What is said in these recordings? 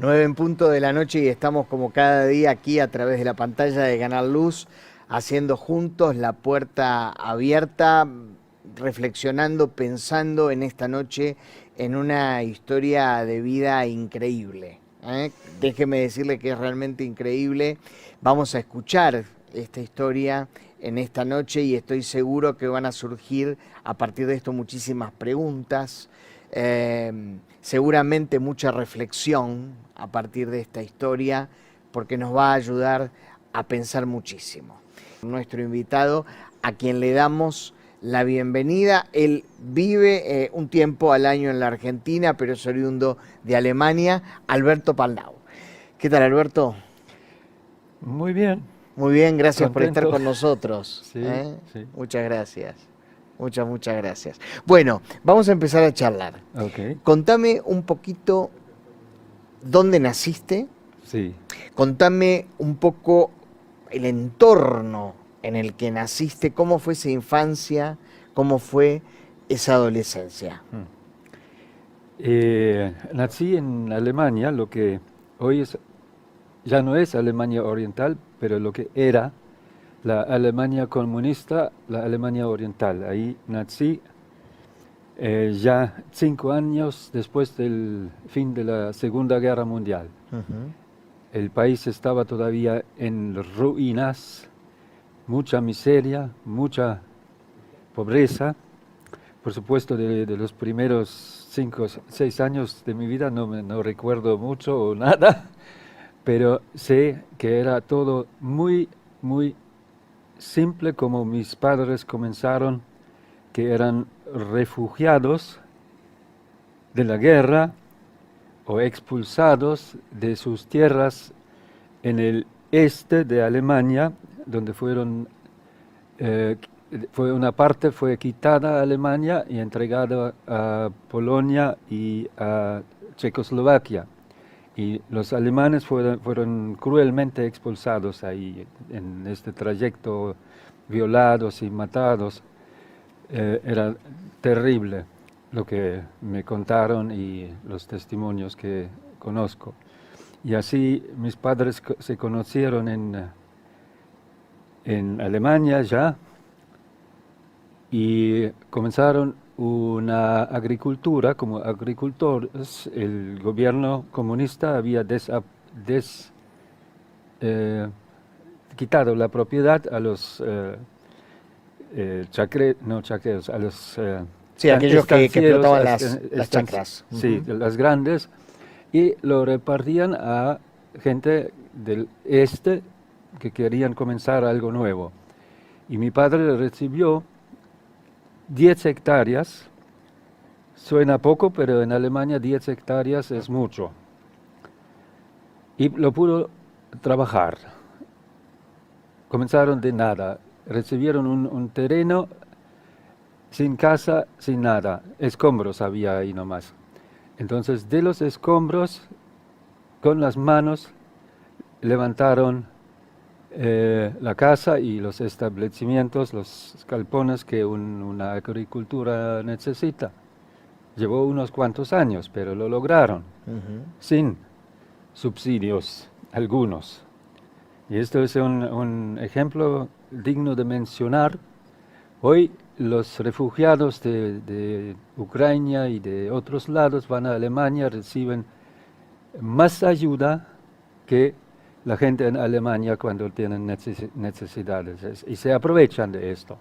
9 en punto de la noche y estamos como cada día aquí a través de la pantalla de Canal Luz, haciendo juntos la puerta abierta, reflexionando, pensando en esta noche en una historia de vida increíble. Déjeme decirle que es realmente increíble. Vamos a escuchar esta historia en esta noche y estoy seguro que van a surgir a partir de esto muchísimas preguntas, seguramente mucha reflexión a partir de esta historia, porque nos va a ayudar a pensar muchísimo. Nuestro invitado, a quien le damos la bienvenida, él vive un tiempo al año en la Argentina, pero es oriundo de Alemania, Alberto Paldau. ¿Qué tal, Alberto? Muy bien. Muy bien, gracias por estar Contento. con nosotros. Sí, sí. Muchas gracias. Muchas gracias. Bueno, vamos a empezar a charlar. Ok. Contame un poquito dónde naciste. Sí. Contame un poco el entorno en el que naciste, cómo fue esa infancia, cómo fue esa adolescencia. Nací en Alemania, lo que hoy ya no es Alemania Oriental, pero lo que era la Alemania comunista, la Alemania Oriental. Ahí nací ya 5 años después del fin de la Segunda Guerra Mundial. El país estaba todavía en ruinas, mucha miseria, mucha pobreza. Por supuesto, de los primeros 5 o 6 años de mi vida no recuerdo mucho o nada, pero sé que era todo muy, muy simple, como mis padres comenzaron, que eran refugiados de la guerra o expulsados de sus tierras en el este de Alemania, donde una parte fue quitada a Alemania y entregada a Polonia y a Checoslovaquia. Y los alemanes fueron cruelmente expulsados ahí, en este trayecto, violados y matados. Era terrible lo que me contaron y los testimonios que conozco. Y así mis padres se conocieron en Alemania ya y comenzaron una agricultura como agricultores. El gobierno comunista había quitado la propiedad a los chacreros, a los Sí, aquellos que estancieros, explotaban las chacras. Sí, las grandes, y lo repartían a gente del este que querían comenzar algo nuevo. Y mi padre recibió 10 hectáreas. Suena poco, pero en Alemania 10 hectáreas es mucho. Y lo pudo trabajar. Comenzaron de nada. Recibieron un terreno sin casa, sin nada. Escombros había ahí nomás. Entonces, de los escombros, con las manos, levantaron la casa y los establecimientos, los galpones que una agricultura necesita. Llevó unos cuantos años, pero lo lograron, sin subsidios algunos. Y esto es un ejemplo digno de mencionar. Hoy los refugiados de Ucrania y de otros lados van a Alemania, reciben más ayuda que la gente en Alemania cuando tienen necesidades, y se aprovechan de esto.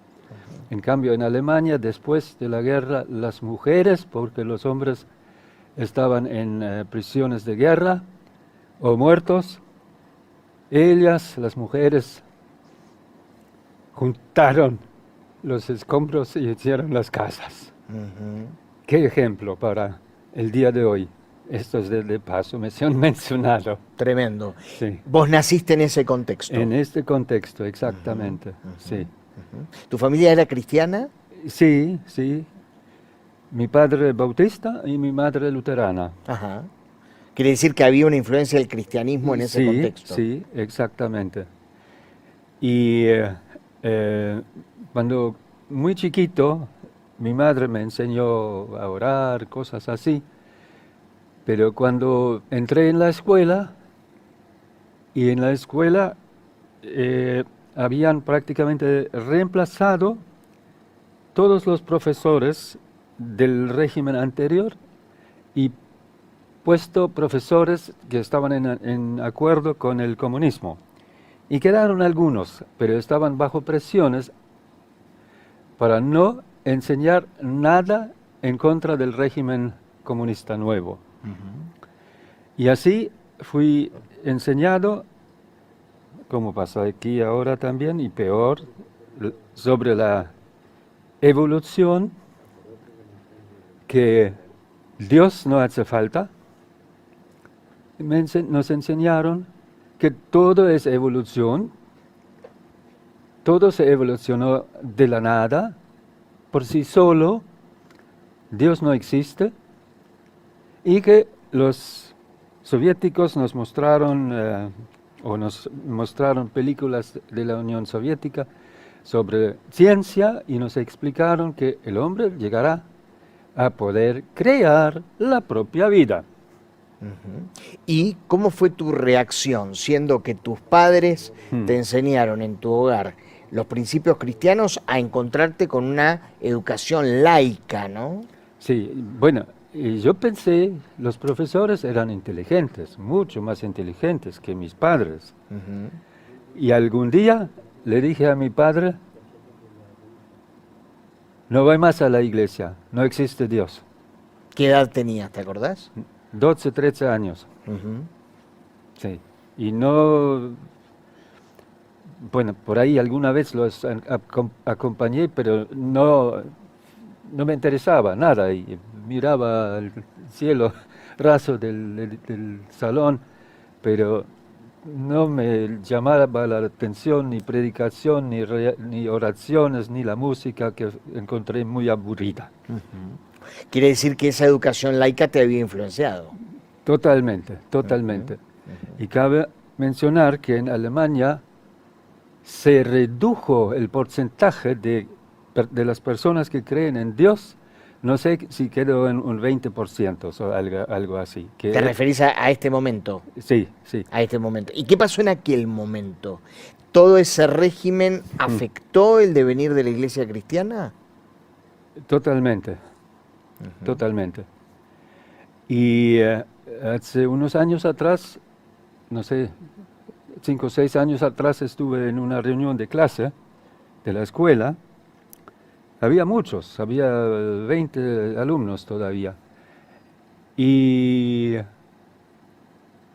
En cambio, en Alemania, después de la guerra, las mujeres, porque los hombres estaban en prisiones de guerra o muertos, ellas, las mujeres, juntaron los escombros y hicieron las casas. Qué ejemplo para el día de hoy. Esto es de paso, me han mencionado. Tremendo. Sí. ¿Vos naciste en ese contexto? En este contexto, exactamente, sí. ¿Tu familia era cristiana? Sí, sí. Mi padre bautista y mi madre luterana. Ajá. Quiere decir que había una influencia del cristianismo en ese contexto. Sí, exactamente. Y cuando muy chiquito, mi madre me enseñó a orar, cosas así. Pero cuando entré en la escuela, y en la escuela habían prácticamente reemplazado todos los profesores del régimen anterior y puesto profesores que estaban en acuerdo con el comunismo. Y quedaron algunos, pero estaban bajo presiones para no enseñar nada en contra del régimen comunista nuevo. Y así fui enseñado, como pasa aquí ahora también, y peor, sobre la evolución, que Dios no hace falta. Nos enseñaron que todo es evolución, todo se evolucionó de la nada, por sí solo, Dios no existe, y que los soviéticos nos mostraron, nos mostraron películas de la Unión Soviética sobre ciencia y nos explicaron que el hombre llegará a poder crear la propia vida. ¿Y cómo fue tu reacción, siendo que tus padres te enseñaron en tu hogar los principios cristianos, a encontrarte con una educación laica, ¿no? Sí, bueno, yo pensé, los profesores eran inteligentes, mucho más inteligentes que mis padres. Y algún día le dije a mi padre, no voy más a la iglesia, no existe Dios. ¿Qué edad tenías, te acordás? 12, 13 años. Sí. Y no, bueno, por ahí alguna vez los acompañé, pero no me interesaba nada. Y miraba el cielo raso del salón, pero no me llamaba la atención ni predicación, ni oraciones, ni la música, que encontré muy aburrida. Quiere decir que esa educación laica te había influenciado. Totalmente, totalmente. Y cabe mencionar que en Alemania se redujo el porcentaje de las personas que creen en Dios, no sé si quedó en un 20% o algo así. ¿Te referís a este momento? Sí, sí. A este momento. ¿Y qué pasó en aquel momento? ¿Todo ese régimen afectó el devenir de la iglesia cristiana? Totalmente, totalmente. Y hace unos años atrás, no sé, 5 o 6 años atrás, estuve en una reunión de clase de la escuela. Había muchos, había 20 alumnos todavía. Y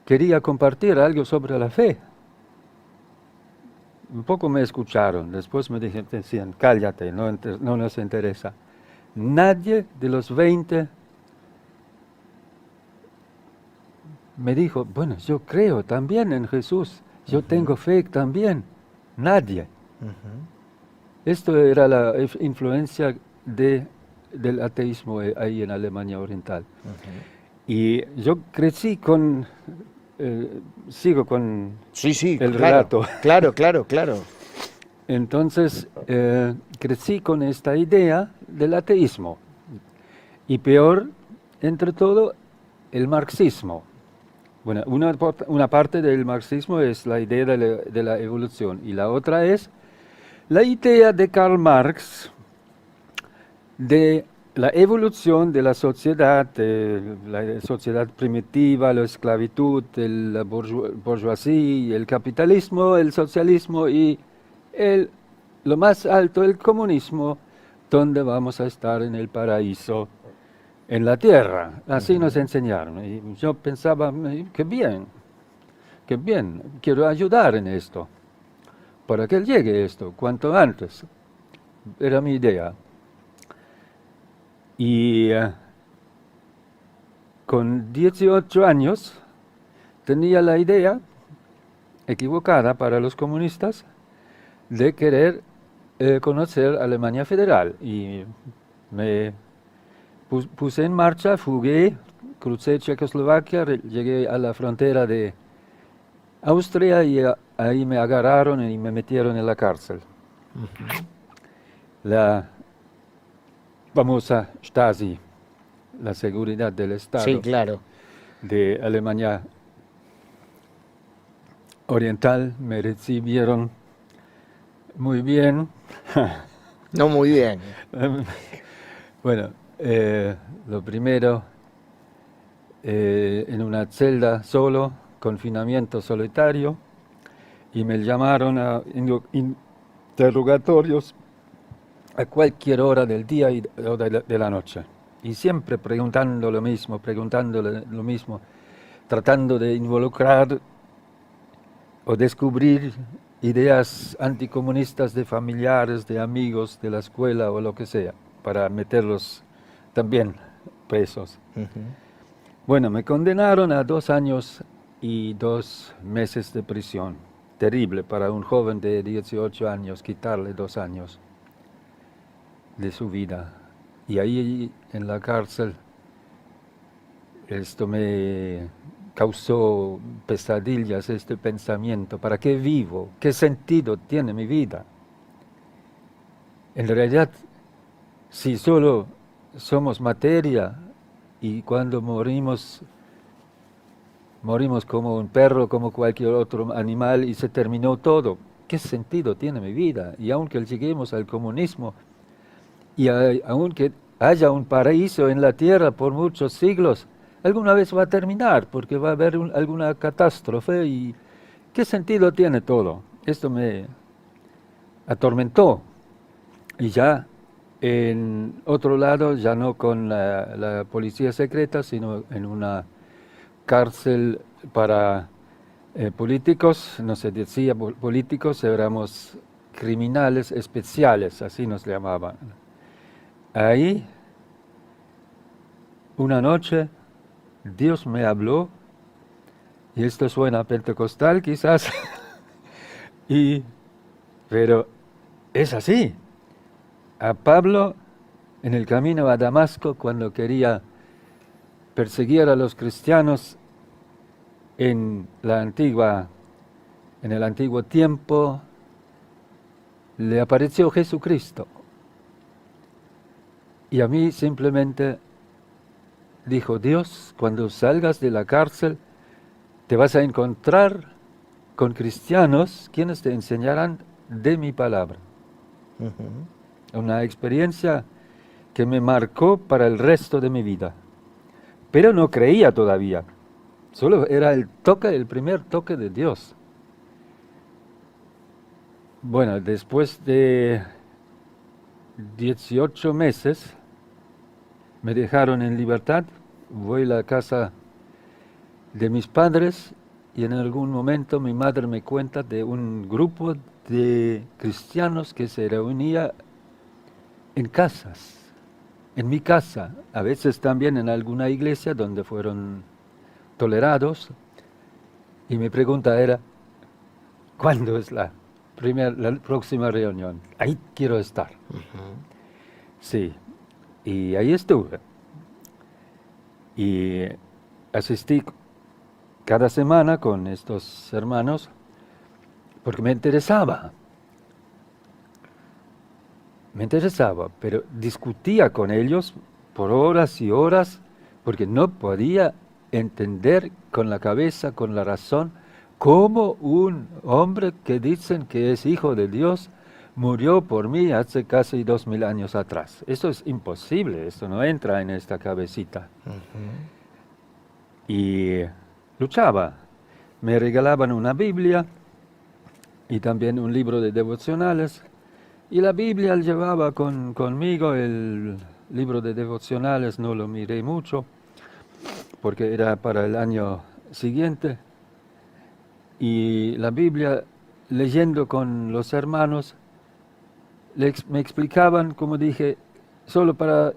quería compartir algo sobre la fe. Un poco me escucharon, después me decían, cállate, no nos interesa. Nadie de los 20 me dijo, bueno, yo creo también en Jesús, yo tengo fe también. Nadie. Esto era la influencia del ateísmo ahí en Alemania Oriental. Y yo crecí sigo con el relato. Claro. Entonces, crecí con esta idea del ateísmo. Y peor, entre todo, el marxismo. Bueno, una parte del marxismo es la idea de la evolución y la otra es la idea de Karl Marx de la evolución de la sociedad primitiva, la esclavitud, la bourgeoisie, el capitalismo, el socialismo y lo más alto, el comunismo, donde vamos a estar en el paraíso, en la tierra. Así nos enseñaron. Y yo pensaba, qué bien, quiero ayudar en esto, para que llegue esto cuanto antes. Era mi idea. Y con 18 años tenía la idea, equivocada para los comunistas, de querer conocer Alemania Federal. Y me puse en marcha, fugué, crucé Checoslovaquia, llegué a la frontera de Austria y ahí me agarraron y me metieron en la cárcel. La famosa Stasi, la seguridad del Estado. Sí, claro. de Alemania Oriental me recibieron muy bien. No muy bien. Bueno, lo primero, en una celda solo, confinamiento solitario, y me llamaron a interrogatorios a cualquier hora del día o de la noche. Y siempre preguntando lo mismo, tratando de involucrar o descubrir ideas anticomunistas de familiares, de amigos, de la escuela o lo que sea, para meterlos también presos. Bueno, me condenaron a 2 años y 2 meses de prisión. Terrible para un joven de 18 años, quitarle 2 años de su vida. Y ahí en la cárcel, esto me causó pesadillas, este pensamiento: ¿para qué vivo? ¿Qué sentido tiene mi vida? En realidad, si solo somos materia y cuando morimos como un perro, como cualquier otro animal y se terminó todo, ¿qué sentido tiene mi vida? Y aunque lleguemos al comunismo y aunque haya un paraíso en la tierra por muchos siglos, alguna vez va a terminar porque va a haber alguna catástrofe. ¿Y qué sentido tiene todo? Esto me atormentó. Y ya en otro lado, ya no con la policía secreta, sino en una cárcel para políticos, no se decía políticos, éramos criminales especiales, así nos llamaban. Ahí, una noche, Dios me habló, y esto suena pentecostal quizás, pero es así. A Pablo, en el camino a Damasco, cuando quería perseguir a los cristianos en el antiguo tiempo, le apareció Jesucristo. Y a mí simplemente dijo: Dios, cuando salgas de la cárcel, te vas a encontrar con cristianos quienes te enseñarán de mi palabra. Una experiencia que me marcó para el resto de mi vida. Pero no creía todavía. Solo era el primer toque de Dios. Bueno, después de 18 meses me dejaron en libertad. Voy a la casa de mis padres y en algún momento mi madre me cuenta de un grupo de cristianos que se reunía en casas, en mi casa, a veces también en alguna iglesia donde fueron tolerados. Y mi pregunta era: ¿cuándo es la próxima reunión? Ahí quiero estar. Sí, y ahí estuve. Y asistí cada semana con estos hermanos porque me interesaba, pero discutía con ellos por horas y horas porque no podía entender con la cabeza, con la razón, cómo un hombre que dicen que es hijo de Dios murió por mí hace casi 2000 años atrás. Eso es imposible, esto no entra en esta cabecita. Y luchaba. Me regalaban una Biblia y también un libro de devocionales. Y la Biblia llevaba conmigo. El libro de devocionales no lo miré mucho porque era para el año siguiente. Y la Biblia, leyendo con los hermanos, me explicaban, como dije, solo para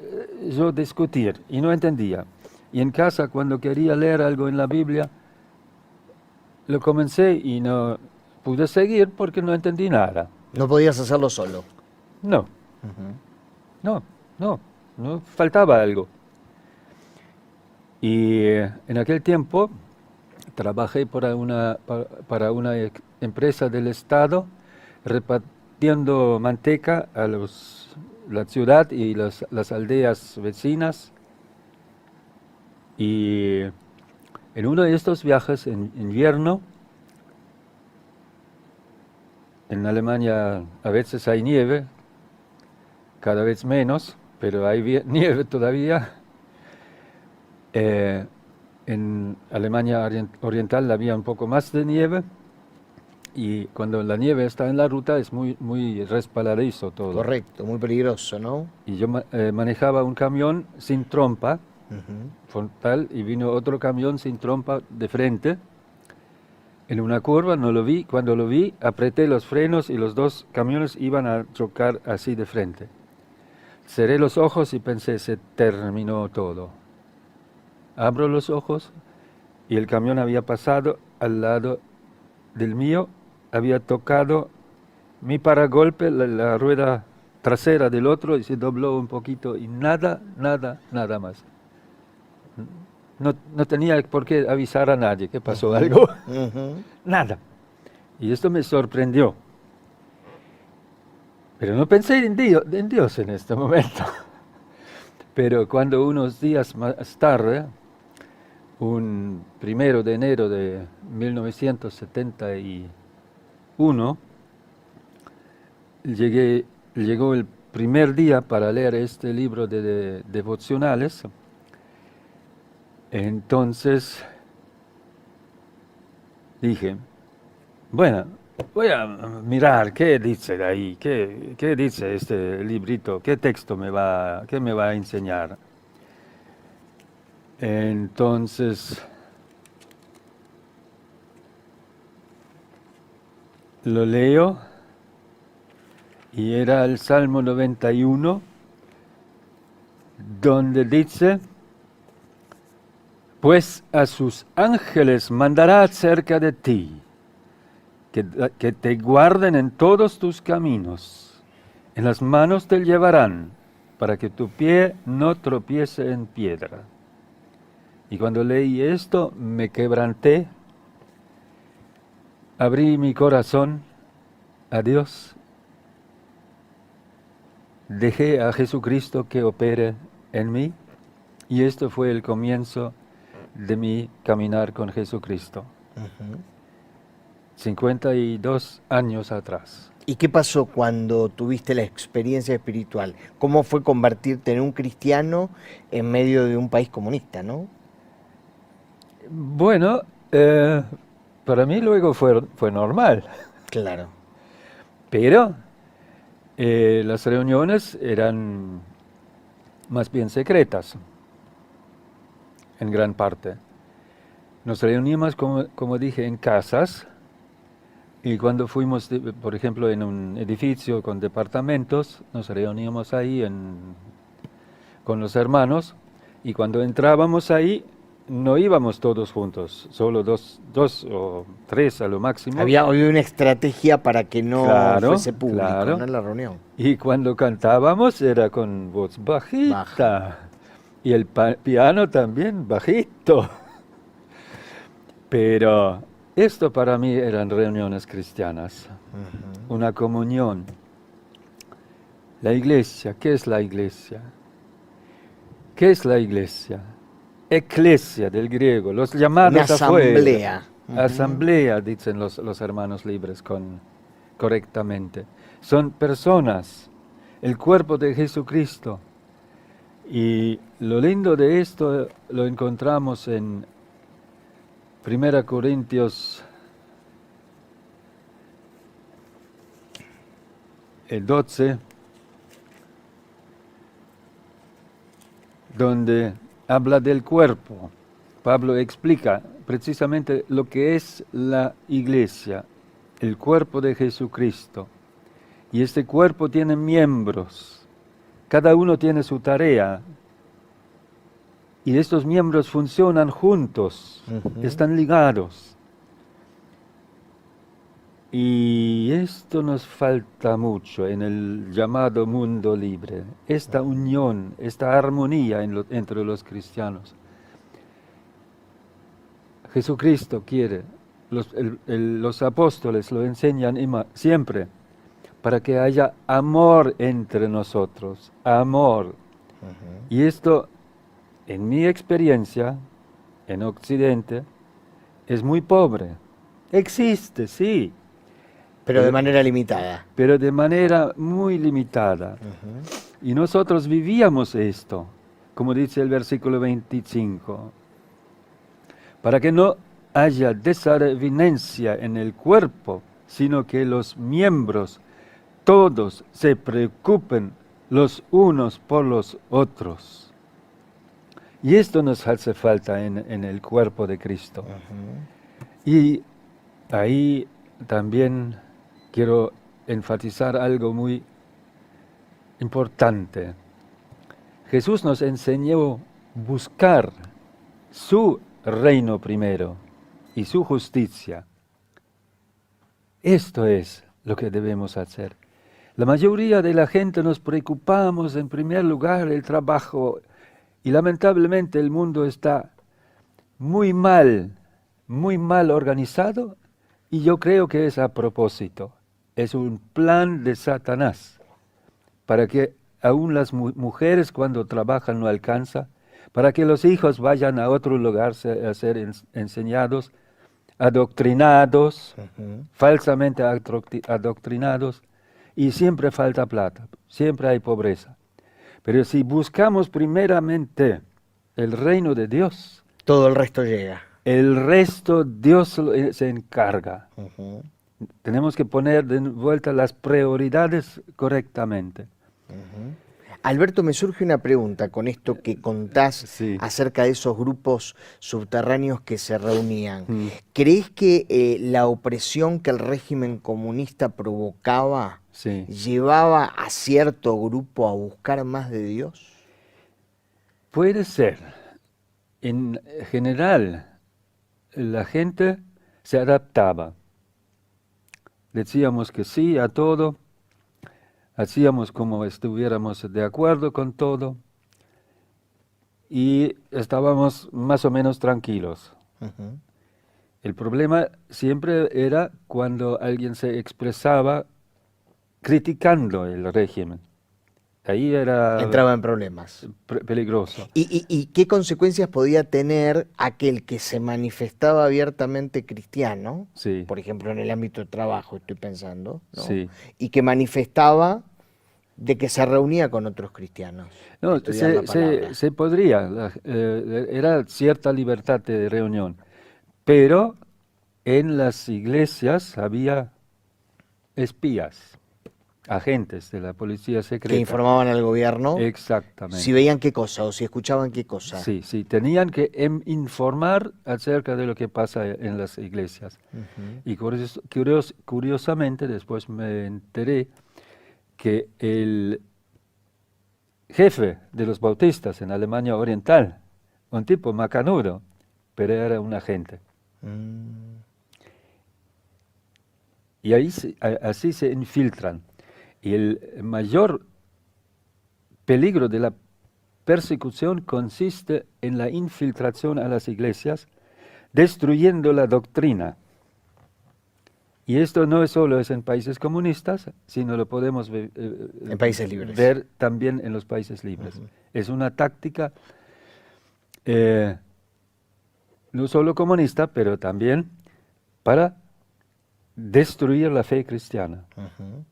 yo discutir, y no entendía. Y en casa, cuando quería leer algo en la Biblia, lo comencé y no pude seguir porque no entendí nada. No podías hacerlo solo. No, no, faltaba algo. Y en aquel tiempo trabajé para una empresa del Estado, repartiendo manteca a la ciudad y las aldeas vecinas. Y En uno de estos viajes en invierno, en Alemania a veces hay nieve, cada vez menos, pero hay nieve todavía. En Alemania Oriental había un poco más de nieve y cuando la nieve está en la ruta es muy, muy resbaladizo todo. Correcto, muy peligroso, ¿no? Y yo manejaba un camión sin trompa, Ujú. frontal, y vino otro camión sin trompa de frente. En una curva no lo vi, cuando lo vi apreté los frenos y los dos camiones iban a chocar así de frente. Cerré los ojos y pensé, se terminó todo. Abro los ojos y el camión había pasado al lado del mío, había tocado mi paragolpe, la rueda trasera del otro, y se dobló un poquito y nada más. No tenía por qué avisar a nadie que pasó algo, Ujú. nada. Y esto me sorprendió. Pero no pensé en Dios en este momento. Pero cuando unos días más tarde, un 1 de enero de 1971, llegó el primer día para leer este libro de devocionales. Entonces dije, bueno, voy a mirar qué dice de ahí, qué dice este librito, qué texto qué me va a enseñar. Entonces lo leo y era el Salmo 91, donde dice, pues a sus ángeles mandará acerca de ti, que te guarden en todos tus caminos, en las manos te llevarán, para que tu pie no tropiece en piedra. Y cuando leí esto, me quebranté, abrí mi corazón a Dios, dejé a Jesucristo que opere en mí, y esto fue el comienzo de mi caminar con Jesucristo. Ujú. 52 años atrás. ¿Y qué pasó cuando tuviste la experiencia espiritual? ¿Cómo fue convertirte en un cristiano en medio de un país comunista, no? Bueno, para mí luego fue normal, Claro. pero las reuniones eran más bien secretas, en gran parte. Nos reuníamos, como dije, en casas, y cuando fuimos, por ejemplo, en un edificio con departamentos, nos reuníamos ahí con los hermanos, y cuando entrábamos ahí, no íbamos todos juntos, solo dos o tres a lo máximo. Había una estrategia para que no Claro, fuese público, claro. ¿no? La reunión. Y cuando cantábamos era con voz bajita. Baja. Y el piano también bajito. Pero esto para mí eran reuniones cristianas, Ujú. una comunión. La iglesia, ¿qué es la iglesia? ¿Qué es la iglesia? Eclesia del griego, los llamados Una afuera. asamblea. Ujú. Asamblea, dicen los hermanos libres correctamente. Son personas, el cuerpo de Jesucristo. Y lo lindo de esto lo encontramos en 1 Corintios 12, donde habla del cuerpo. Pablo explica precisamente lo que es la iglesia, el cuerpo de Jesucristo. Y este cuerpo tiene miembros, cada uno tiene su tarea. Y estos miembros funcionan juntos, Ujú. están ligados. Y esto nos falta mucho en el llamado mundo libre, esta unión, esta armonía entre los cristianos. Jesucristo quiere, los apóstoles lo enseñan siempre, para que haya amor entre nosotros, amor. Ujú. Y esto, en mi experiencia, en Occidente, es muy pobre. Existe, sí, Pero de manera limitada. pero de manera muy limitada. Ujú. Y nosotros vivíamos esto, como dice el versículo 25, para que no haya desavenencia en el cuerpo, sino que los miembros todos se preocupen los unos por los otros. Y esto nos hace falta en el cuerpo de Cristo. Ujú. Y ahí también quiero enfatizar algo muy importante. Jesús nos enseñó buscar su reino primero y su justicia. Esto es lo que debemos hacer. La mayoría de la gente nos preocupamos en primer lugar el trabajo y lamentablemente el mundo está muy mal organizado y yo creo que es a propósito. Es un plan de Satanás para que aún las mujeres cuando trabajan no alcanza, para que los hijos vayan a otro lugar a ser enseñados, adoctrinados, Ujú. falsamente adoctrinados, y siempre falta plata, siempre hay pobreza. Pero si buscamos primeramente el reino de Dios, Todo el resto llega. el resto Dios se encarga. Ujú. Tenemos que poner de vuelta las prioridades correctamente. Ujú. Alberto, me surge una pregunta con esto que contás Sí. acerca de esos grupos subterráneos que se reunían. Mm. ¿Crees que la opresión que el régimen comunista provocaba Sí. llevaba a cierto grupo a buscar más de Dios? Puede ser. En general, la gente se adaptaba. Decíamos que sí a todo, hacíamos como estuviéramos de acuerdo con todo y estábamos más o menos tranquilos. Ujú. El problema siempre era cuando alguien se expresaba criticando el régimen. Ahí era Entraba en problemas. peligroso. ¿Y qué consecuencias podía tener aquel que se manifestaba abiertamente cristiano? Sí, Por ejemplo, en el ámbito de trabajo estoy pensando, ¿no? sí. Y que manifestaba de que se reunía con otros cristianos a No, estudiar la palabra. se podría, era cierta libertad de reunión, pero en las iglesias había espías, agentes de la policía Que secreta. informaban al gobierno si Exactamente. veían qué cosa o si escuchaban qué cosa. Sí, sí, tenían que informar acerca de lo que pasa en las iglesias. Ujú. Y curiosamente después me enteré que el jefe de los bautistas en Alemania Oriental, un tipo macanudo, pero era un agente. Mm. Y ahí así se infiltran. Y el mayor peligro de la persecución consiste en la infiltración a las iglesias, destruyendo la doctrina. Y esto no solo es en países comunistas, sino lo podemos En países libres. ver también en los países libres. Ujú. Es una táctica no solo comunista, pero también para destruir la fe cristiana. Ujú.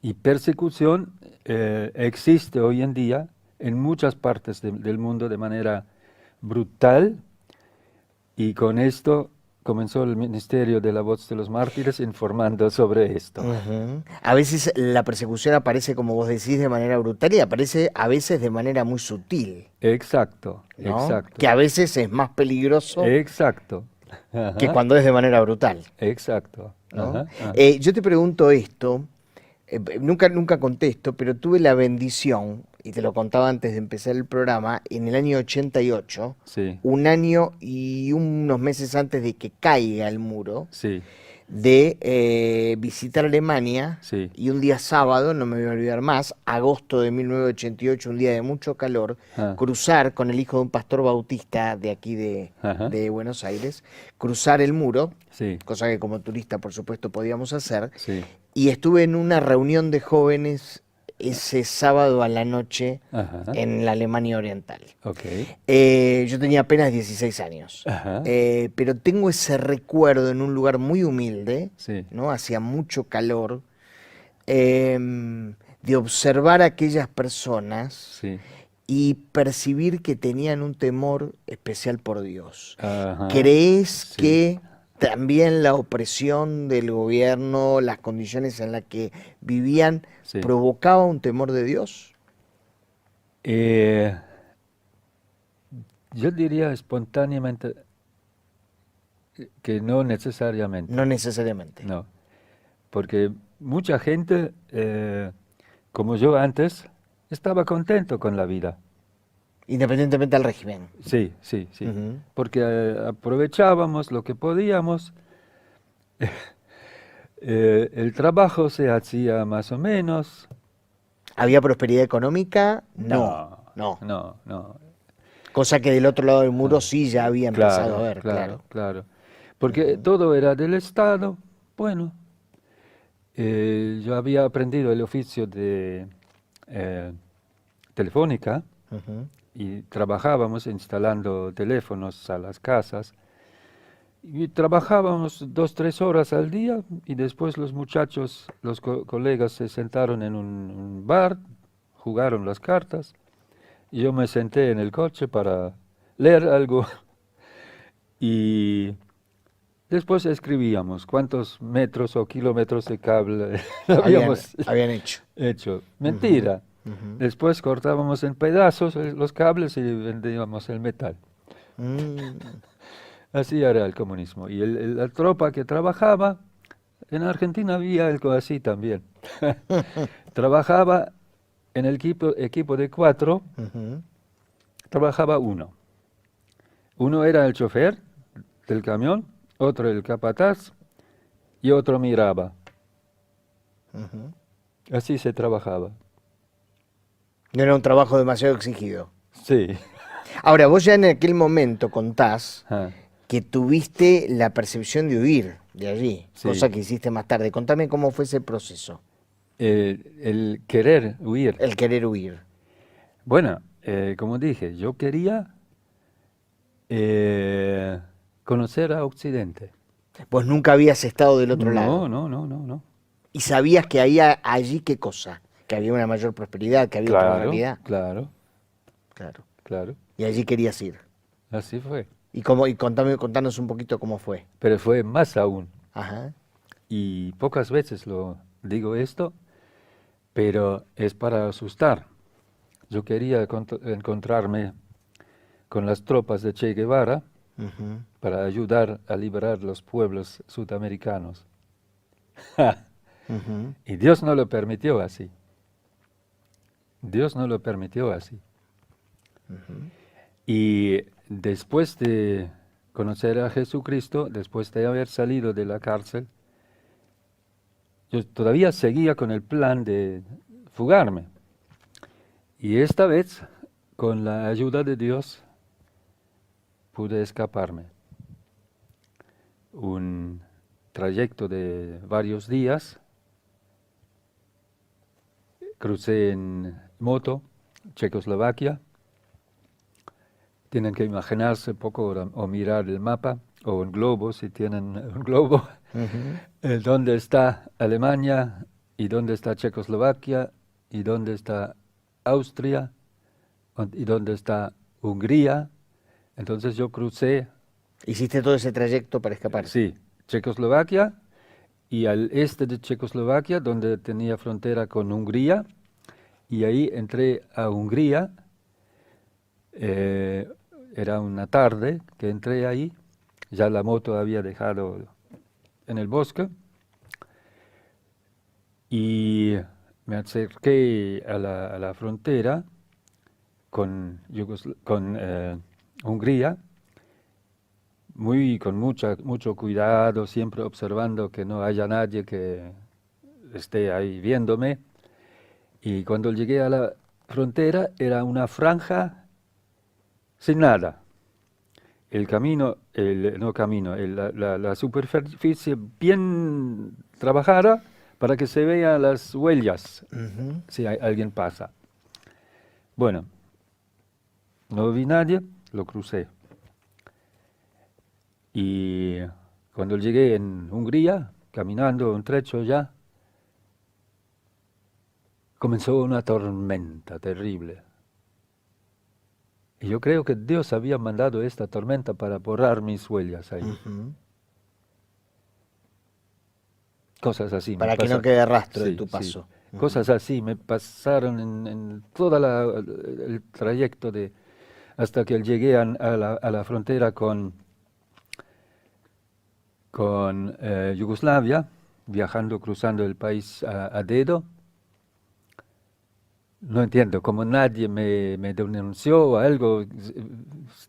Y persecución existe hoy en día en muchas partes del mundo de manera brutal, y con esto comenzó el ministerio de la Voz de los Mártires informando sobre esto. Ujú. A veces la persecución aparece, como vos decís, de manera brutal y aparece a veces de manera muy sutil, Exacto, ¿no? exacto. Que a veces es más peligroso Exacto. que Ajá, cuando es de manera brutal, exacto. ¿no? Ajá, ajá. Yo te pregunto esto, nunca contesto, pero tuve la bendición, y te lo contaba antes de empezar el programa, en el año 88, Sí, un año y unos meses antes de que caiga el muro, sí, de visitar Alemania, sí. y un día sábado, no me voy a olvidar más, agosto de 1988, un día de mucho calor, Ah, cruzar con el hijo de un pastor bautista de aquí ajá, de Buenos Aires, cruzar el muro, sí, cosa que como turista por supuesto podíamos hacer, sí. y estuve en una reunión de jóvenes ese sábado a la noche Ajá. en la Alemania Oriental. Ok. Yo tenía apenas 16 años, Ajá. pero tengo ese recuerdo en un lugar muy humilde, Sí. ¿no? Hacía mucho calor, de observar a aquellas personas Sí. y percibir que tenían un temor especial por Dios. Ajá. ¿Crees Sí. que también la opresión del gobierno, las condiciones en las que vivían, Sí. provocaba un temor de Dios? Eh, yo diría espontáneamente que no necesariamente. No necesariamente. No. Porque mucha gente, como yo antes, estaba contento con la vida. Independientemente del régimen. Sí, sí, sí. Ujú. Porque aprovechábamos lo que podíamos. El trabajo se hacía más o menos. ¿Había prosperidad económica? No, No, no. no, no. Cosa que del otro lado del muro No. sí ya había empezado a Claro, ver, claro, claro. claro. Porque Ujú, todo era del Estado. Bueno, yo había aprendido el oficio de eh, telefónica ujú. y trabajábamos instalando teléfonos a las casas. Y trabajábamos 2, 3 horas al día y después los muchachos, los colegas se sentaron en un bar, jugaron las cartas y yo me senté en el coche para leer algo y después escribíamos cuántos metros o kilómetros de cable habíamos Habían hecho. hecho. Ujú, Mentira. ujú. Después cortábamos en pedazos los cables y vendíamos el metal. Mm. Así era el comunismo. Y la tropa que trabajaba, en Argentina había algo así también. Trabajaba en el equipo de 4, Ujú, trabajaba uno. Uno era el chofer del camión, otro el capataz y otro miraba. ujú. Así se trabajaba. No era un trabajo demasiado exigido. Sí. Ahora, vos ya en aquel momento contás Ah, que tuviste la percepción de huir de allí, cosa sí. que hiciste más tarde. Contame cómo fue ese proceso, El querer huir. el querer huir. Bueno, como dije, yo quería eh, conocer a Occidente. Vos nunca habías estado del otro No, lado no, no, no, no. y sabías que había allí qué cosa, que había una mayor prosperidad, que había otra Claro, realidad. claro, Claro. claro. Y allí querías ir. Así fue. Y contanos un poquito cómo fue. Pero fue más aún. Ajá. Y pocas veces lo digo esto, pero es para asustar. Yo quería encontrarme con las tropas de Che Guevara Ujú, para ayudar a liberar los pueblos sudamericanos. ujú. Y Dios no lo permitió así. Dios no lo permitió así. Y después de conocer a Jesucristo, después de haber salido de la cárcel, yo todavía seguía con el plan de fugarme. Y esta vez, con la ayuda de Dios, pude escaparme. Un trayecto de varios días, crucé en moto Checoslovaquia. Tienen que imaginarse un poco o mirar el mapa o un globo, si tienen un globo, Ujú. dónde está Alemania y dónde está Checoslovaquia y dónde está Austria y dónde está Hungría. Entonces yo crucé, Hiciste todo ese trayecto para escapar. sí, Checoslovaquia y al este de Checoslovaquia, donde tenía frontera con Hungría, y ahí entré a Hungría. eh, Era una tarde que entré ahí, ya la moto había dejado en el bosque y me acerqué a la frontera con, Hungría, con mucho cuidado, siempre observando que no haya nadie que esté ahí viéndome. Y cuando llegué a la frontera era una franja sin nada. El camino, no camino, la superficie bien trabajada, para que se vean las huellas, Ujú. si alguien pasa. Bueno, no vi nadie, lo crucé. Y cuando llegué en Hungría, caminando un trecho ya, comenzó una tormenta terrible. Y yo creo que Dios había mandado esta tormenta para borrar mis huellas ahí. Ujú. Cosas así me Para que no pasaron. quede rastro de Sí, tu sí. paso. Ujú. Cosas así me pasaron en todo el trayecto hasta que llegué a la frontera con Yugoslavia, viajando, cruzando el país a dedo. No entiendo, como nadie me denunció o algo,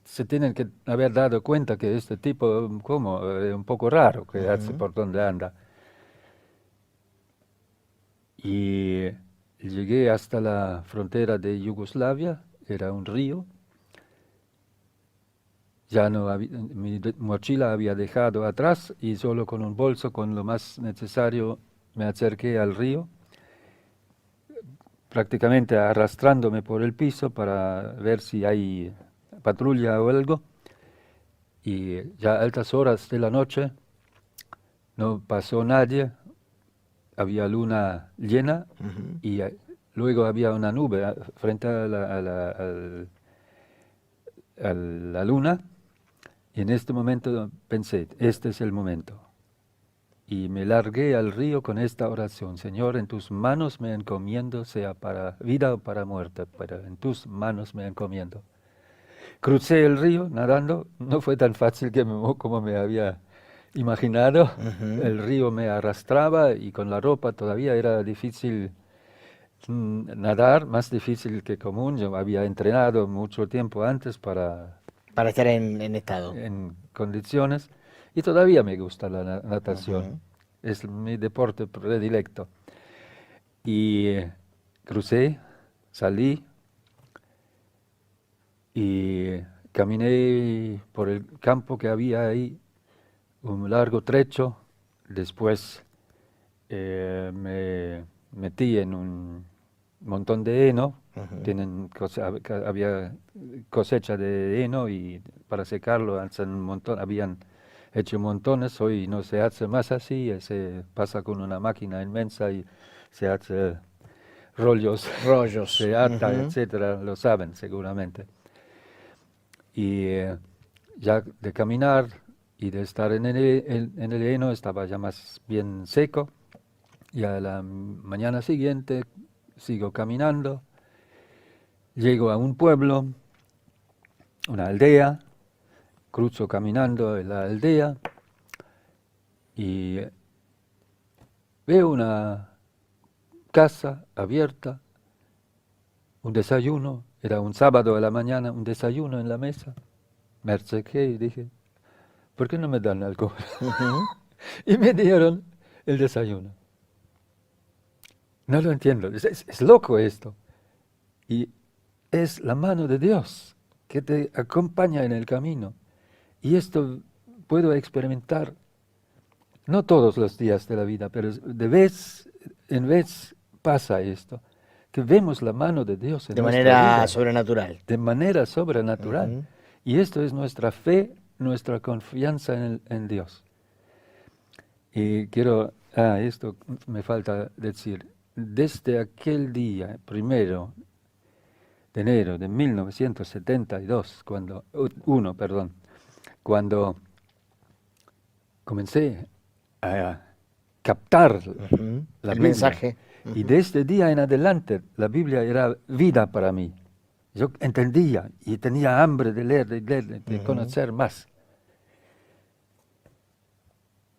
se tienen que haber dado cuenta que este tipo, como, es un poco raro, que hace Ujú. por donde anda. Y llegué hasta la frontera de Yugoslavia, era un río. Ya no mochila había dejado atrás y solo con un bolso, con lo más necesario, me acerqué al río, prácticamente arrastrándome por el piso para ver si hay patrulla o algo. Y ya a altas horas de la noche no pasó nadie, había luna llena Ujú. y luego había una nube frente a la luna. Y en este momento pensé, este es el momento. Y me largué al río con esta oración: Señor, en tus manos me encomiendo, sea para vida o para muerte, pero en tus manos me encomiendo. Crucé el río nadando, no fue tan fácil como me había imaginado. Ujú. El río me arrastraba y con la ropa todavía era difícil nadar, más difícil que común. Yo había entrenado mucho tiempo antes Para estar en estado. en condiciones y todavía me gusta la natación. Ujú. Es mi deporte predilecto. Y crucé, salí y caminé por el campo que había ahí un largo trecho. Después me metí en un montón de heno. Ujú. Había cosecha de heno y para secarlo hacen un montón, habían hecho montones. Hoy no se hace más así, se pasa con una máquina inmensa y se hace rollos, Rollos. se ata, Ujú. etcétera, lo saben seguramente. Y ya de caminar y de estar en el heno estaba ya más bien seco. Y a la mañana siguiente sigo caminando, llego a un pueblo, una aldea, cruzo caminando en la aldea y veo una casa abierta, un desayuno, era un sábado a la mañana, un desayuno en la mesa. Me acerqué y dije, ¿por qué no me dan algo? Ujú. Y me dieron el desayuno. No lo entiendo, es loco esto. Y es la mano de Dios que te acompaña en el camino. Y esto puedo experimentar, no todos los días de la vida, pero de vez en vez pasa esto, que vemos la mano de Dios en De nuestra manera vida sobrenatural. de manera sobrenatural. Ujú. Y esto es nuestra fe, nuestra confianza en Dios. Y quiero, esto me falta decir, desde aquel día, 1 de enero de 1972, cuando comencé a captar Ujú. la El Biblia, mensaje. y Ujú. de este día en adelante la Biblia era vida para mí. Yo entendía y tenía hambre de leer, de Ujú. conocer más.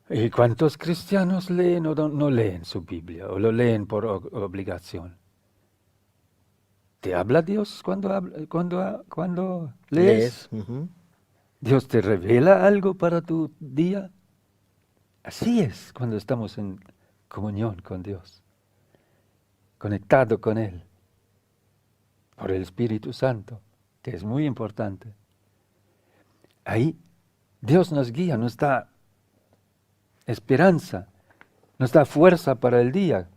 ¿Y cuántos cristianos leen o no leen su Biblia o lo leen por obligación? ¿Te habla Dios cuando lees? Lees. Ujú. ¿Dios te revela algo para tu día? Así es cuando estamos en comunión con Dios, conectado con Él, por el Espíritu Santo, que es muy importante. Ahí Dios nos guía, nos da esperanza nos da fuerza para el día.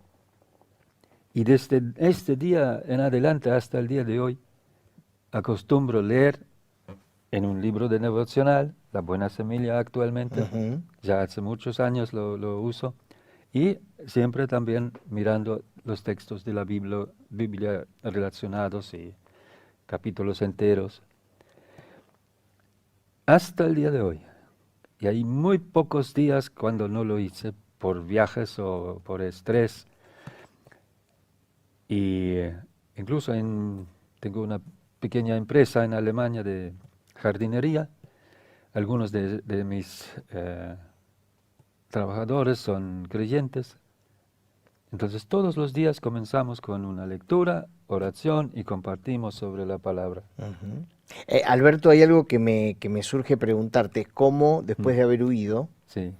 Y desde este día en adelante hasta el día de hoy, acostumbro leer en un libro de devocional, La Buena Semilla actualmente, Ujú. ya hace muchos años lo uso, y siempre también mirando los textos de la Biblia relacionados y capítulos enteros, hasta el día de hoy. Y hay muy pocos días cuando no lo hice por viajes o por estrés. Y incluso tengo una pequeña empresa en Alemania de jardinería. Algunos de mis trabajadores son creyentes. Entonces todos los días comenzamos con una lectura, oración y compartimos sobre la palabra. Ujú. Alberto, hay algo que me surge preguntarte. ¿Cómo, después Mm, de haber huido, Sí.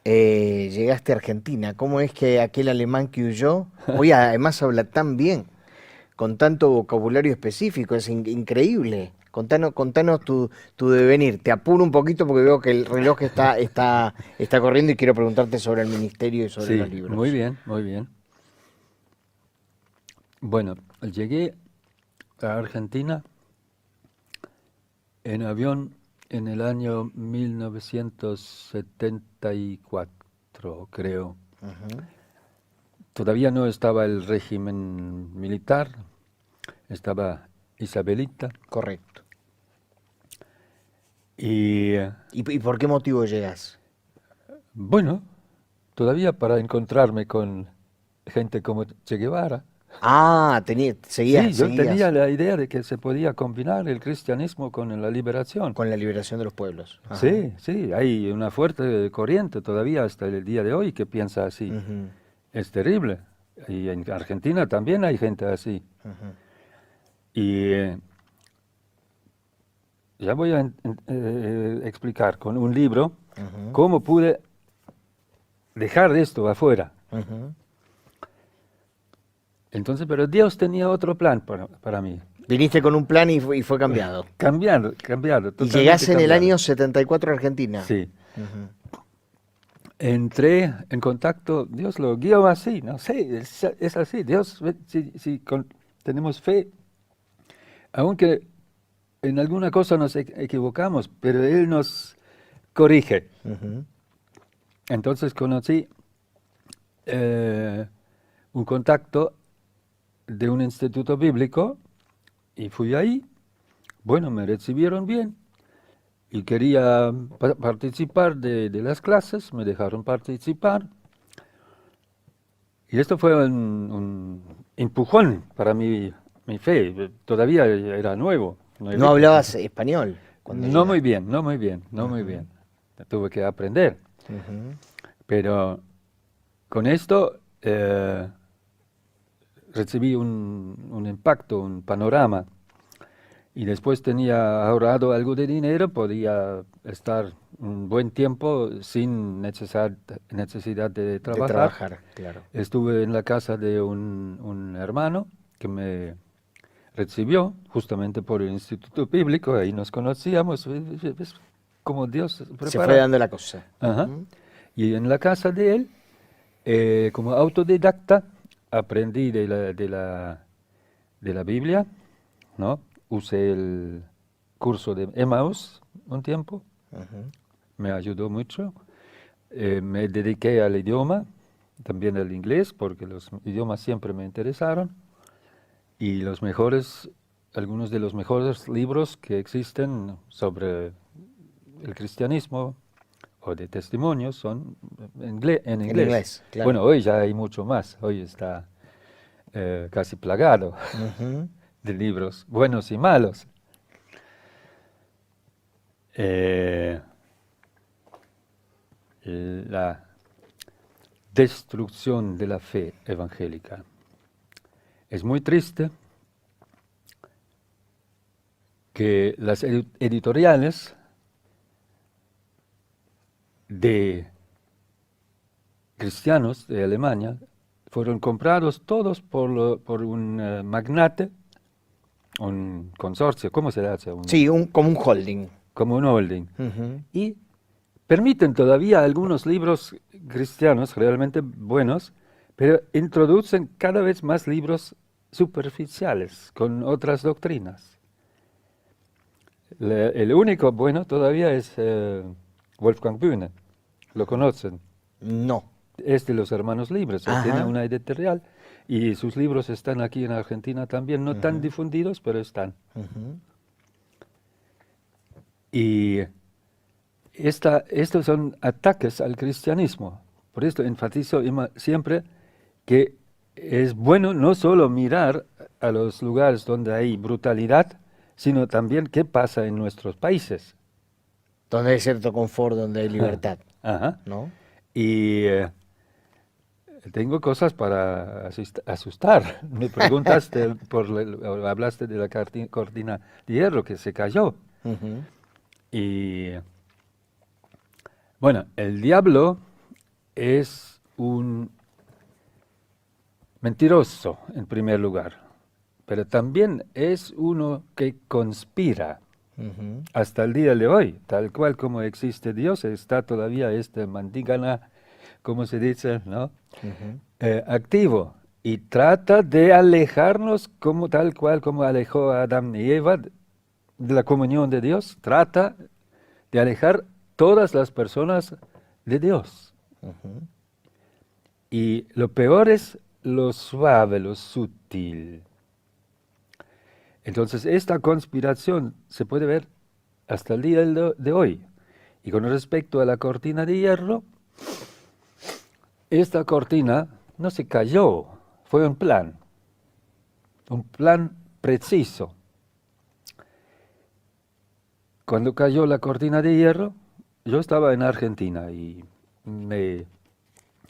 llegaste a Argentina? ¿Cómo es que aquel alemán que huyó, hoy además habla tan bien, con tanto vocabulario específico? Es increíble. Contanos tu devenir. Te apuro un poquito porque veo que el reloj está corriendo y quiero preguntarte sobre el ministerio y sobre los Sí, muy libros. bien, muy bien. Bueno, llegué a Argentina en avión en el año 1974, creo. Ujú. Todavía no estaba el régimen militar, estaba Isabelita. Correcto. Y ¿Y por qué motivo llegas? bueno, todavía para encontrarme con gente como Che Guevara. Ah, Sí, yo tenía seguías la idea de que se podía combinar el cristianismo con la liberación. con la liberación de los pueblos. Ajá. Sí, sí, hay una fuerte corriente todavía hasta el día de hoy que piensa así. Ujú, Es terrible. Y en Argentina también hay gente así. ujú, Y ya voy a explicar con un libro ujú, cómo pude dejar esto afuera. ujú. Entonces, pero Dios tenía otro plan para mí. Viniste con un plan y fue cambiado. Cambiado, Y totalmente llegás en el cambiado. año 74 a Argentina. Sí. Ujú. Entré en contacto, Dios lo guió así, no sé, es así. Dios, si tenemos fe, aunque en alguna cosa nos equivocamos, pero Él nos corrige. Ujú. Entonces conocí eh, un contacto de un instituto bíblico y fui ahí. Bueno, me recibieron bien y quería participar de las clases, me dejaron participar. Y esto fue un empujón para mi fe. Todavía era nuevo, No nuevito. hablabas español cuando No muy llegaste. bien, no muy bien, no muy bien. Tuve que aprender. Ujú, Pero con esto recibí un impacto, un panorama. Y después tenía ahorrado algo de dinero, podía estar un buen tiempo sin necesidad de de trabajar. trabajar, claro. Estuve en la casa de un hermano que me recibió justamente por el Instituto Bíblico, ahí nos conocíamos, ¿ves cómo Dios Se fue prepara? dando la cosa. Ajá. Ujú, Y en la casa de él, como autodidacta, aprendí de la Biblia, ¿no? Usé el curso de Emmaus un tiempo, ujú. me ayudó mucho. Me dediqué al idioma, también al inglés, porque los idiomas siempre me interesaron. Y algunos de los mejores libros que existen sobre el cristianismo o de testimonios son en En inglés. inglés, claro. Bueno, hoy ya hay mucho más, hoy está casi plagado Ujú. de libros buenos y malos. Eh, la destrucción de la fe evangélica. Es muy triste que las editoriales de cristianos de Alemania fueron comprados todos por un magnate, un consorcio, ¿cómo se hace? Sí, como un holding. Como un holding. Ujú. Y permiten todavía algunos libros cristianos realmente buenos, pero introducen cada vez más libros superficiales con otras doctrinas. El único bueno todavía es Wolfgang Bühne, lo conocen. No. Es de los Hermanos Libres, él tiene Ajá. una editorial y sus libros están aquí en Argentina también, no tan difundidos, pero están. Ujú. Y estos son ataques al cristianismo. Por esto enfatizo siempre que es bueno no solo mirar a los lugares donde hay brutalidad, sino también qué pasa en nuestros países. Donde hay cierto confort, donde hay libertad, Ajá. ¿no? Y tengo cosas para asustar. Me preguntaste, hablaste de la cortina de hierro que se cayó. Ujú. Y bueno, el diablo es un mentiroso en primer lugar, pero también es uno que conspira. Ujú. Hasta el día de hoy, tal cual como existe Dios, está todavía este mandígana, como se dice, ¿no? Ujú. Activo y trata de alejarnos como tal cual como alejó a Adán y Eva de la comunión de Dios, trata de alejar todas las personas de Dios. Ujú. Y lo peor es lo suave, lo sutil. Entonces esta conspiración se puede ver hasta el día de hoy. Y con respecto a la cortina de hierro, esta cortina no se cayó, fue un plan preciso. Cuando cayó la cortina de hierro, yo estaba en Argentina y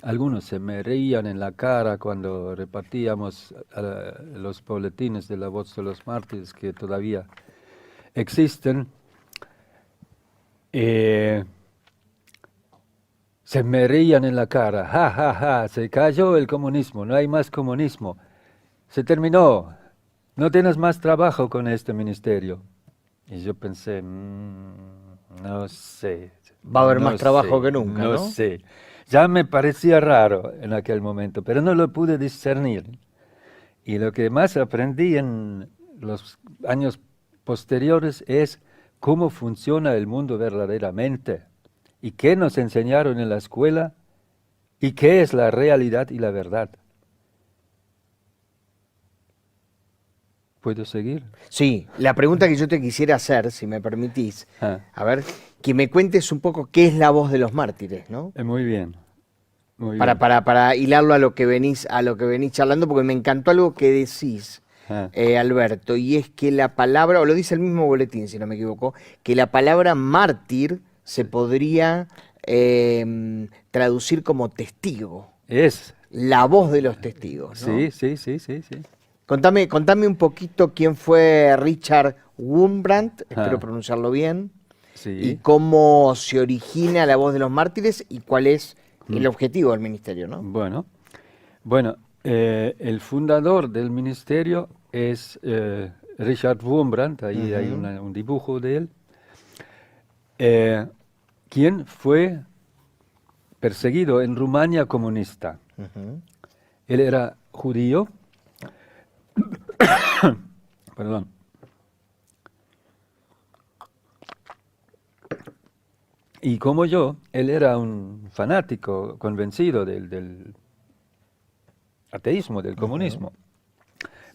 algunos se me reían en la cara cuando repartíamos los boletines de la Voz de los Mártires que todavía existen. Se me reían en la cara, ja, ja, ja, se cayó el comunismo, no hay más comunismo, se terminó, no tienes más trabajo con este ministerio. Y yo pensé, no sé, Va a haber más trabajo que nunca, no ¿no? sé. Ya me parecía raro en aquel momento, pero no lo pude discernir. Y lo que más aprendí en los años posteriores es cómo funciona el mundo verdaderamente y qué nos enseñaron en la escuela y qué es la realidad y la verdad. ¿Puedo seguir? Sí, la pregunta que yo te quisiera hacer, si me permitís, Ah, a ver, que me cuentes un poco qué es la voz de los mártires, ¿no? muy bien, muy Para, bien. para, para hilarlo a lo que venís charlando, porque me encantó algo que decís, Ah, Alberto, y es que la palabra, o lo dice el mismo boletín, si no me equivoco, que la palabra mártir se podría traducir como testigo, es, la voz de los testigos, ¿no? sí, sí, sí, sí, sí. Contame un poquito quién fue Richard Wurmbrand, espero Ah, pronunciarlo bien, y sí. cómo se origina la voz de los mártires y cuál es el Mm. objetivo del ministerio, ¿no? Bueno, bueno, el fundador del ministerio es Richard Wurmbrand, ahí hay Ujú. un dibujo de él, eh, quien fue perseguido en Rumania comunista. Ujú. Él era judío, perdón, y como yo, él era un fanático convencido del ateísmo, del Ujú. comunismo.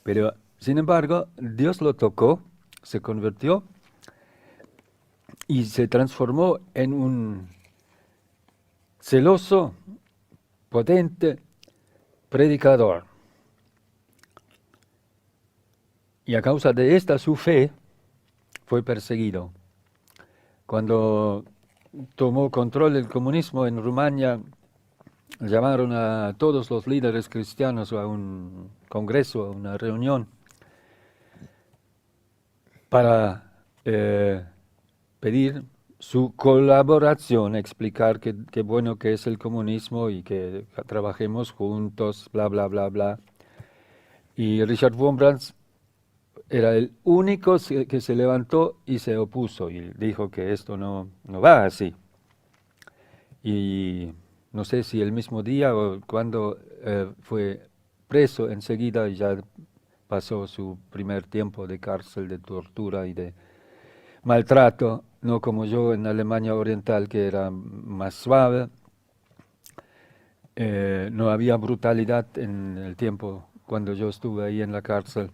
Pero, sin embargo, Dios lo tocó, se convirtió y se transformó en un celoso, potente predicador. Y a causa de esta su fe, fue perseguido. Cuando tomó control del comunismo en Rumania, llamaron a todos los líderes cristianos a un congreso, a una reunión, para pedir su colaboración, explicar qué bueno que es el comunismo y que trabajemos juntos, bla, bla, bla, bla. Y Richard Wurmbrand era el único que se levantó y se opuso y dijo que esto no va así. y no sé si el mismo día o cuando fue preso, enseguida ya pasó su primer tiempo de cárcel, de tortura y de maltrato, no como yo en Alemania Oriental, que era más suave. No había brutalidad en el tiempo cuando yo estuve ahí en la cárcel.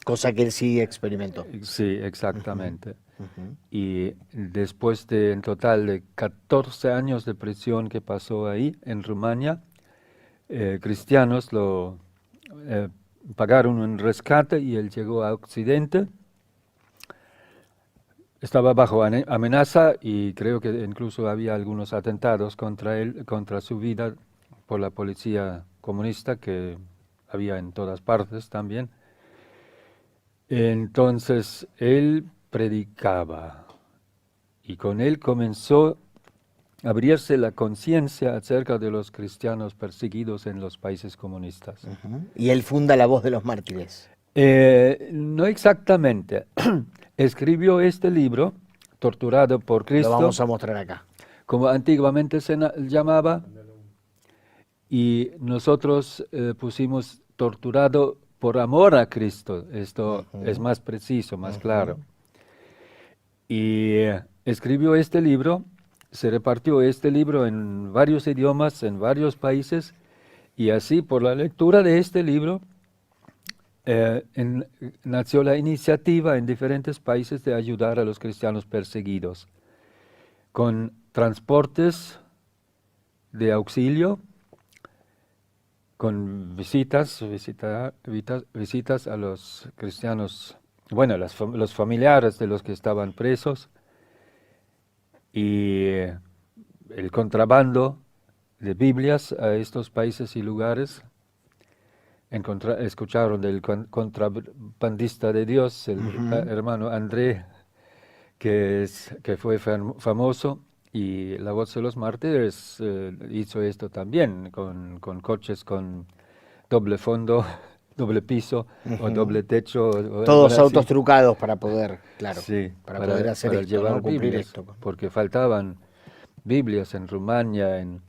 Cosa que él sí experimentó. Sí, exactamente. Ujú. Y después de en total de 14 años de prisión que pasó ahí en Rumania, cristianos lo eh, pagaron un rescate y él llegó a Occidente. Estaba bajo amenaza y creo que incluso había algunos atentados contra él, contra su vida por la policía comunista que había en todas partes también. Entonces él predicaba y con él comenzó a abrirse la conciencia acerca de los cristianos perseguidos en los países comunistas. Ujú. Y él funda La Voz de los Mártires. No exactamente. Escribió este libro, Torturado por Lo Cristo, vamos a mostrar acá. como antiguamente se llamaba, y nosotros pusimos Torturado por amor a Cristo. Esto es más preciso, más claro. Y escribió este libro, se repartió este libro en varios idiomas, en varios países, y así por la lectura de este libro nació la iniciativa en diferentes países de ayudar a los cristianos perseguidos, con transportes de auxilio, con visitas a los cristianos, bueno, los familiares de los que estaban presos, y el contrabando de Biblias a estos países y lugares. Escucharon del contrabandista de Dios, el hermano André, que fue famoso, y La Voz de los Mártires hizo esto también, con coches con doble fondo, doble piso o doble techo. Todos Ahora autos sí. trucados para poder, claro, Sí, para poder hacer para esto, llevar ¿no? Cumplir Biblias, esto. porque faltaban Biblias en Rumania, en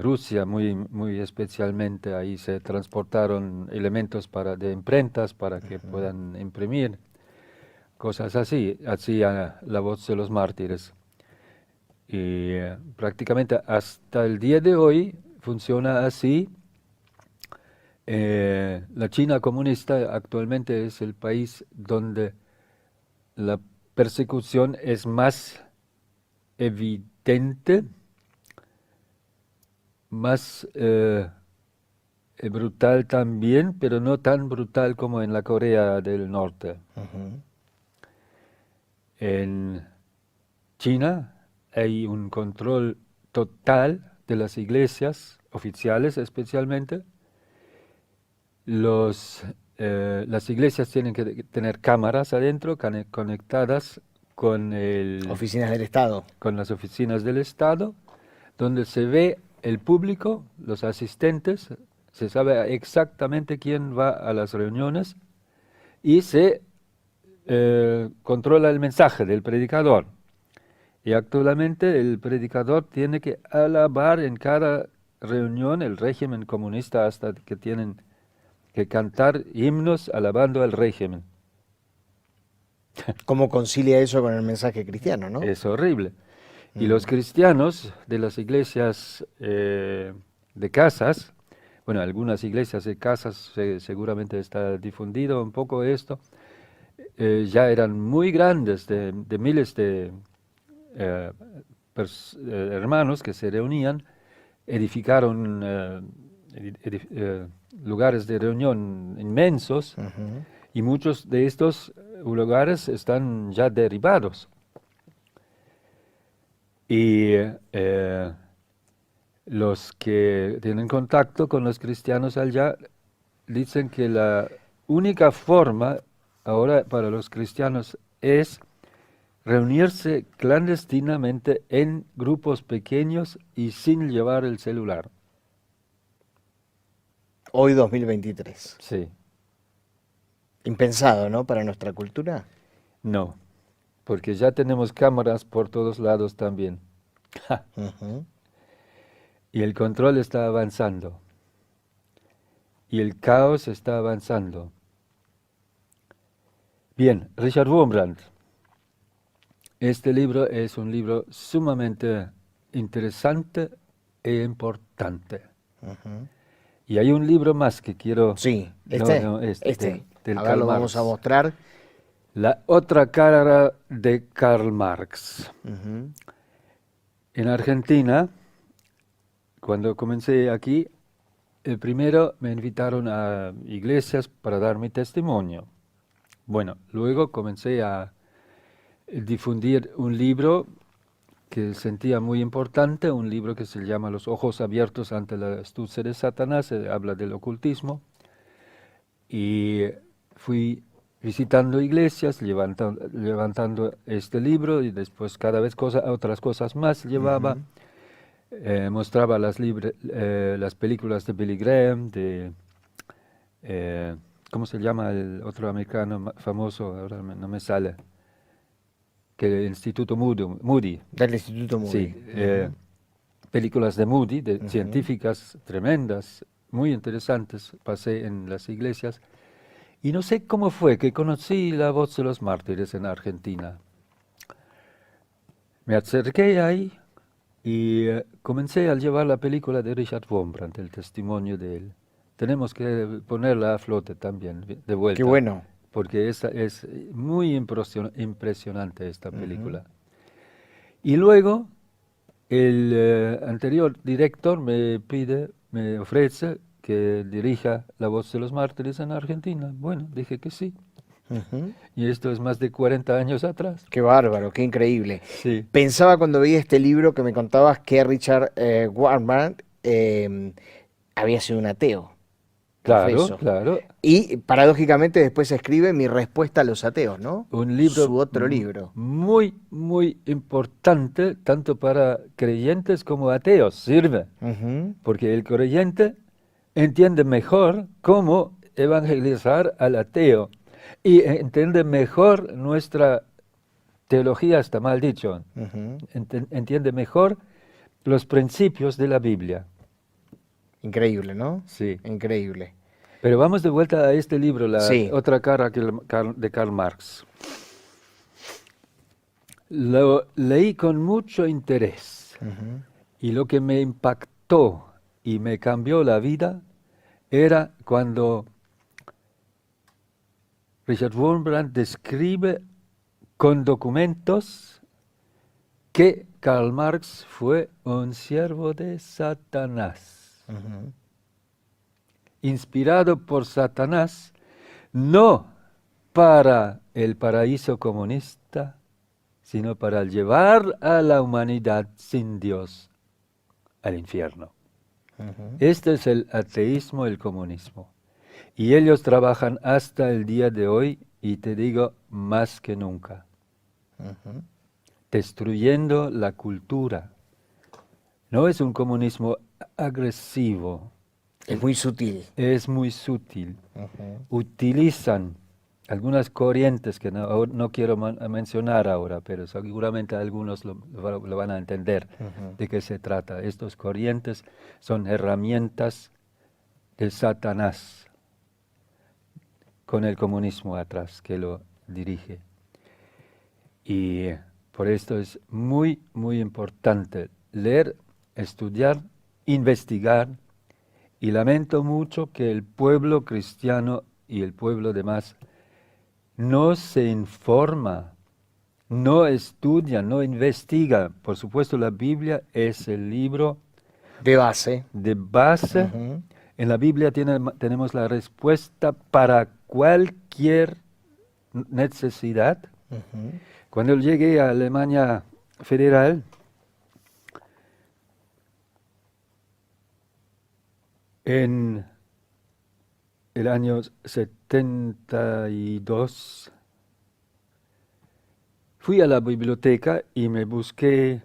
Rusia muy especialmente. Ahí se transportaron elementos de imprentas para que puedan imprimir, cosas así, hacía La Voz de los Mártires. Y prácticamente hasta el día de hoy funciona así. La China comunista actualmente es el país donde la persecución es más evidente, más brutal también, pero no tan brutal como en la Corea del Norte. En China hay un control total de las iglesias, oficiales especialmente. Las iglesias tienen que tener cámaras adentro conectadas con Oficinas del Estado. con las oficinas del Estado, donde se ve el público, los asistentes, se sabe exactamente quién va a las reuniones y se controla el mensaje del predicador. Y actualmente el predicador tiene que alabar en cada reunión el régimen comunista, hasta que tienen que cantar himnos alabando al régimen. ¿Cómo concilia eso con el mensaje cristiano, no? Es horrible. Y los cristianos de las iglesias de casas, bueno, algunas iglesias de casas seguramente está difundido un poco esto, ya eran muy grandes, de miles de eh, hermanos que se reunían, edificaron lugares de reunión inmensos, y muchos de estos lugares están ya derribados. Y los que tienen contacto con los cristianos allá dicen que la única forma ahora para los cristianos es reunirse clandestinamente en grupos pequeños y sin llevar el celular. Hoy 2023. Sí, Impensado, ¿no? Para nuestra cultura. no, porque ya tenemos cámaras por todos lados también. Ujú. Y el control está avanzando. Y el caos está avanzando. Bien, Richard Wurmbrand. Este libro es un libro sumamente interesante e importante. Ujú. Y hay un libro más que quiero, Sí, no, este, este. del A ver, Karl lo vamos a Marx. mostrar. La otra cara de Karl Marx. Ujú. En Argentina, cuando comencé aquí, primero me invitaron a iglesias para dar mi testimonio. Bueno, luego comencé a difundir un libro que sentía muy importante, un libro que se llama Los ojos abiertos ante la astucia de Satanás, habla del ocultismo, y fui visitando iglesias, levantando este libro, y después cada vez otras cosas más llevaba. Ujú. Mostraba las películas de Billy Graham, ¿cómo se llama el otro americano famoso? Ahora no me sale. Que el Instituto Moody, Del Instituto sí, Moody. Ujú. películas de Moody, Ujú. científicas tremendas, muy interesantes, pasé en las iglesias. Y no sé cómo fue que conocí la voz de los mártires en Argentina. Me acerqué ahí y comencé a llevar la película de Richard Wurmbrand, el testimonio de él. Tenemos que ponerla a flote también, de Qué vuelta, bueno. porque es muy impresionante esta Ujú. película. Y luego el anterior director me ofrece que dirija La Voz de los Mártires en Argentina. Bueno, dije que sí. Ujú. Y esto es más de 40 años atrás. Qué bárbaro, qué increíble. Sí, Pensaba cuando vi este libro que me contabas que Richard Wurmbrand había sido un ateo, claro, profeso. claro. Y paradójicamente después escribe Mi respuesta a los ateos, ¿no? Un libro Su otro libro. muy, muy importante, tanto para creyentes como ateos, sirve. Ujú. Porque el creyente entiende mejor cómo evangelizar al ateo y entiende mejor nuestra teología, está mal dicho, Ujú. entiende mejor los principios de la Biblia. Increíble, ¿no? Sí. Increíble. Pero vamos de vuelta a este libro, la Sí. otra cara de Karl Marx. Lo leí con mucho interés Ujú. y lo que me impactó y me cambió la vida era cuando Richard Wurmbrand describe con documentos que Karl Marx fue un siervo de Satanás, Ujú. inspirado por Satanás, no para el paraíso comunista, sino para llevar a la humanidad sin Dios al infierno. Ujú. Este es el ateísmo, el comunismo. Y ellos trabajan hasta el día de hoy, y te digo, más que nunca, Ujú. destruyendo la cultura. No es un comunismo agresivo, Es muy sutil. es muy sutil. Ujú. Utilizan algunas corrientes que no quiero mencionar ahora, pero seguramente algunos lo van a entender Ujú. de qué se trata. Estas corrientes son herramientas de Satanás con el comunismo atrás que lo dirige. Y por esto es muy, muy importante leer, estudiar, investigar. Y lamento mucho que el pueblo cristiano y el pueblo demás no se informa, no estudia, no investiga. Por supuesto, la Biblia es el libro De base. de base. Ujú. En la Biblia tenemos la respuesta para cualquier necesidad. Ujú. Cuando llegué a Alemania Federal, en el año 72, fui a la biblioteca y me busqué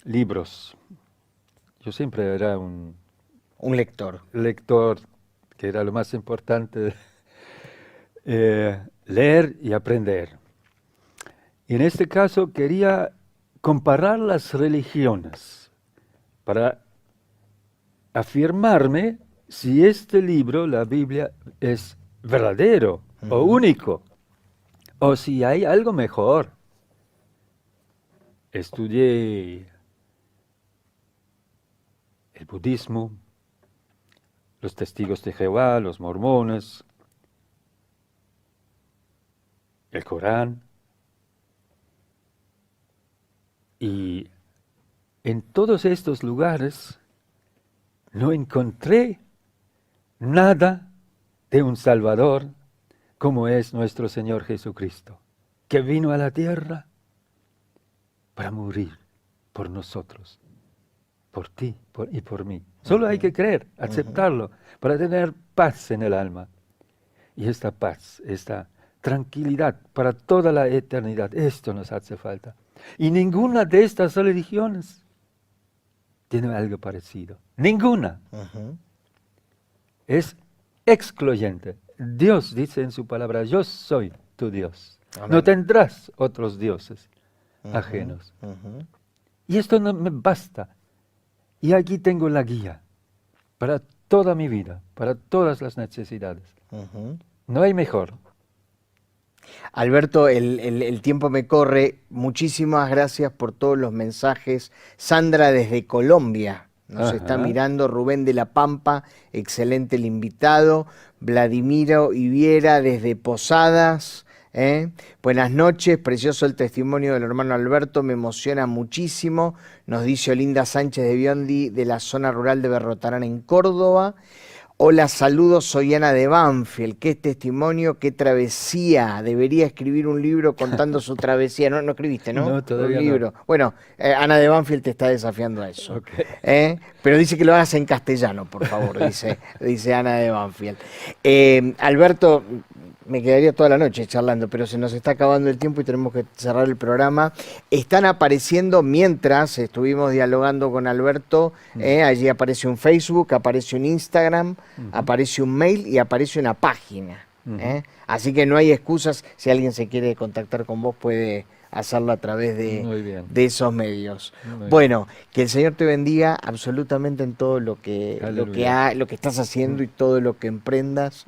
libros. Yo siempre era un Un lector. lector, que era lo más importante, leer y aprender. Y en este caso quería comparar las religiones para afirmarme si este libro, la Biblia, es verdadero o único, o si hay algo mejor. Estudié el budismo, los testigos de Jehová, los mormones, el Corán, y en todos estos lugares no encontré nada de un Salvador como es nuestro Señor Jesucristo, que vino a la tierra para morir por nosotros, por ti y por mí. Solo hay que creer, aceptarlo, para tener paz en el alma. Y esta paz, esta tranquilidad para toda la eternidad, esto nos hace falta. Y ninguna de estas religiones tiene algo parecido. Ninguna. Es excluyente. Dios dice en su palabra, yo soy tu Dios. Amén. No tendrás otros dioses ajenos. Y esto no me basta. Y aquí tengo la guía para toda mi vida, para todas las necesidades. No hay mejor. Alberto, el tiempo me corre. Muchísimas gracias por todos los mensajes. Sandra desde Colombia nos está mirando. Rubén de La Pampa, excelente el invitado. Vladimiro Iviera desde Posadas. Buenas noches, precioso el testimonio del hermano Alberto, me emociona muchísimo. Nos dice Olinda Sánchez de Biondi, de la zona rural de Berrotarán en Córdoba. Hola, saludos, soy Ana de Banfield. Qué testimonio, qué travesía. Debería escribir un libro contando su travesía. No escribiste, ¿no? No, todavía un libro. No. Bueno, Ana de Banfield te está desafiando a eso. Okay. Pero dice que lo hagas en castellano, por favor, dice Ana de Banfield. Alberto, me quedaría toda la noche charlando, pero se nos está acabando el tiempo y tenemos que cerrar el programa. Están apareciendo, mientras estuvimos dialogando con Alberto, allí aparece un Facebook, aparece un Instagram, aparece un mail y aparece una página. Así que no hay excusas. Si alguien se quiere contactar con vos, puede hacerlo a través de esos medios. Bueno, que el Señor te bendiga absolutamente en todo lo que estás haciendo y todo lo que emprendas.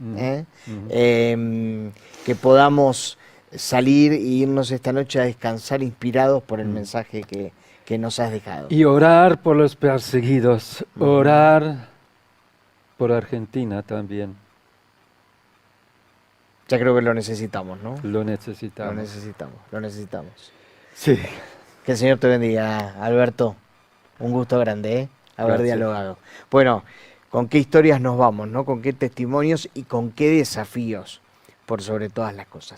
Que podamos salir e irnos esta noche a descansar inspirados por el mensaje que nos has dejado. Y orar por los perseguidos, orar por Argentina también. Ya creo que lo necesitamos, ¿no? Lo necesitamos. Lo necesitamos. Sí. Que el Señor te bendiga, Alberto. Un gusto grande, haber dialogado. Bueno, ¿con qué historias nos vamos, no? ¿Con qué testimonios y con qué desafíos, por sobre todas las cosas?